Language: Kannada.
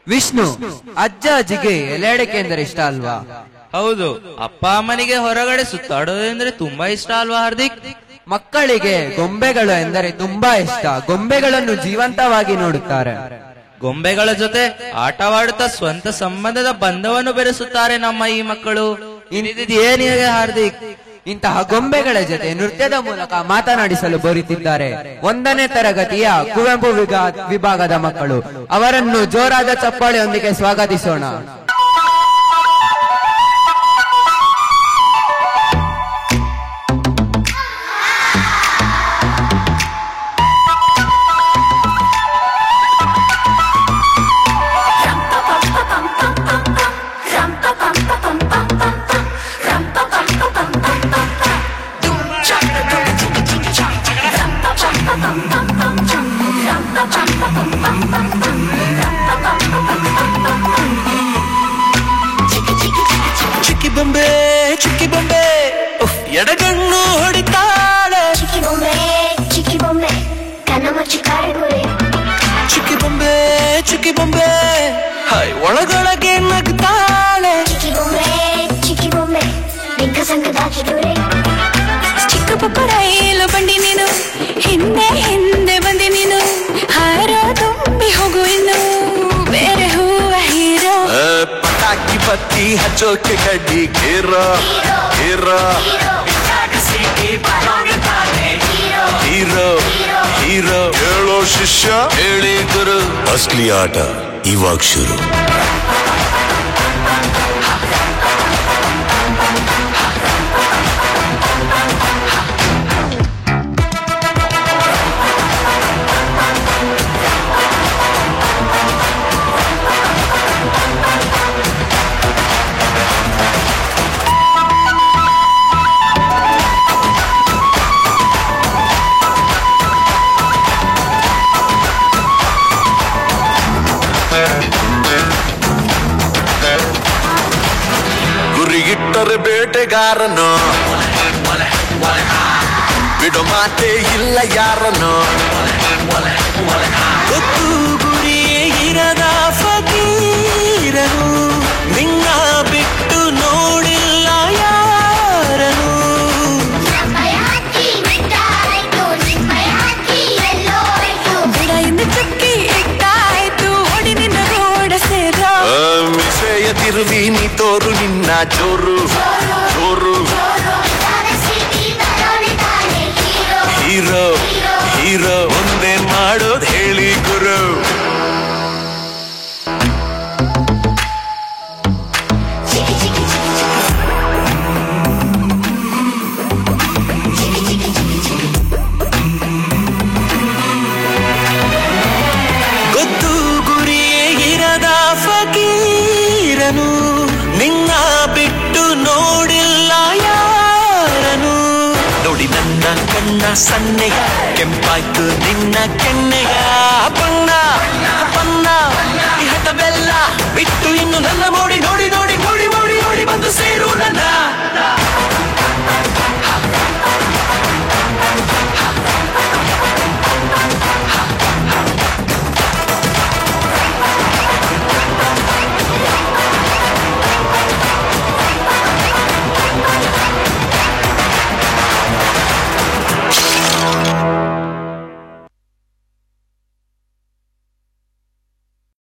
ವಿಷ್ಣು, ಅಜ್ಜ ಅಜ್ಜಿಗೆ ಎಲೆ ಅಡಿಕೆ ಎಂದರೆ ಇಷ್ಟ ಅಲ್ವಾ? ಹೌದು, ಅಪ್ಪ ಅಮ್ಮನಿಗೆ ಹೊರಗಡೆ ಸುತ್ತಾಡೋದೆಂದ್ರೆ ತುಂಬಾ ಇಷ್ಟ ಅಲ್ವಾ ಹಾರ್ದಿಕ್? ಮಕ್ಕಳಿಗೆ ಗೊಂಬೆಗಳು ಎಂದರೆ ತುಂಬಾ ಇಷ್ಟ. ಗೊಂಬೆಗಳನ್ನು ಜೀವಂತವಾಗಿ ನೋಡುತ್ತಾರೆ. ಗೊಂಬೆಗಳ ಜೊತೆ ಆಟವಾಡುತ್ತಾ ಸ್ವಂತ ಸಂಬಂಧದ ಬಂಧವನ್ನು ಬೆರೆಸುತ್ತಾರೆ ನಮ್ಮ ಈ ಮಕ್ಕಳು. ಏನಿದೆ ಹಾರ್ದಿಕ್? ಇಂತಹ ಗೊಂಬೆಗಳ ಜೊತೆ ನೃತ್ಯದ ಮೂಲಕ ಮಾತನಾಡಿಸಲು ಬರುತ್ತಿದ್ದಾರೆ 1ನೇ ತರಗತಿಯ ಕುವೆಂಪು ವಿಭಾಗದ ಮಕ್ಕಳು. ಅವರನ್ನು ಜೋರಾದ ಚಪ್ಪಾಳೆಯೊಂದಿಗೆ ಸ್ವಾಗತಿಸೋಣ. ಚುಕ್ಕಿ ಬೊಂಬೆ ಎಡಗಣ್ಣು ಹೊಡಿತಾಳೆ. ಚಿಕ್ಕಿ ಬೊಂಬೆ ಕಣ್ಣ ಮುಚ್ಚಿ ಕಾಡುಗುರೆ. ಚುಕ್ಕಿ ಬೊಂಬೆ ಹಾಯ್ ಒಳಗೊಳಗೆ ನಗ್ತಾಳೆ. ಚಿಕ್ಕಿ ಬೊಂಬೆ ಬಿಂಕ ಸಂಕದಾಚಿಡುರೆ. ಚಿಕ್ಕ ಪಪ್ಪ ರೈಲು ಬಂಡಿ ನೀನು, ಹಿಂದೆ ಬಂದಿ ನೀನು, ಹಾರೋ ತುಂಬಿ ಹೋಗು ಇನ್ನು ಬೇರೆ ಹೂವ ಹೀರೋ. ಪಟಾಕಿ ಬತ್ತಿ ಹಚ್ಚೋಕೆ ಕಡ್ಡಿ ಹೀರೋ ಹೇಳೋ ಶಿಷ್ಯ ಹೇಳಿ ಗುರು. ಅಸ್ಲಿ ಆಟ ಇವಾಗ ಶುರು. ಗುರಿಗಿಟ್ಟರೆ ಬೇಟೆಗಾರನು, ಬಿಡೋ ಮಾತೇ ಇಲ್ಲ ಯಾರನು. ಗೊತ್ತು ಗುರಿಯೇ ಇರದ ಫಕೀರನು, ನಿನ್ನ ಬಿಟ್ಟು ನೋಡಿಲ್ಲ ಯಾರನು. ಬಿಡ ಎಂದು ಚುಕ್ಕಿ ಇಟ್ಟಾಯ್ತು, ಹೊಡಿ ನಿನ್ನ ರೋಡ ಸೇರ. ಮಿಸೆಯ ತಿರುವಿ ನೀ ತೋರು ನಿನ್ನ ಜೋರು. ಹೀರೋ ಒಂದೇ ಮಾಡೋದು ಹೇಳಿ ಗುರು. ಗೊತ್ತು ಗುರಿಯೇ ಇರದ ಫಕೀರನು, ನಿನ್ನ ಬಿಟ್ಟು ನೋಡಿಲ್ಲ ಯಾರನು. ನೋಡಿ ನನ್ನ ಕಣ್ಣ ಸನ್ನೆಯ, ಕೆಂಪಾಯ್ತು ನಿನ್ನ ಕೆನ್ನೆಯ ಬಣ್ಣ.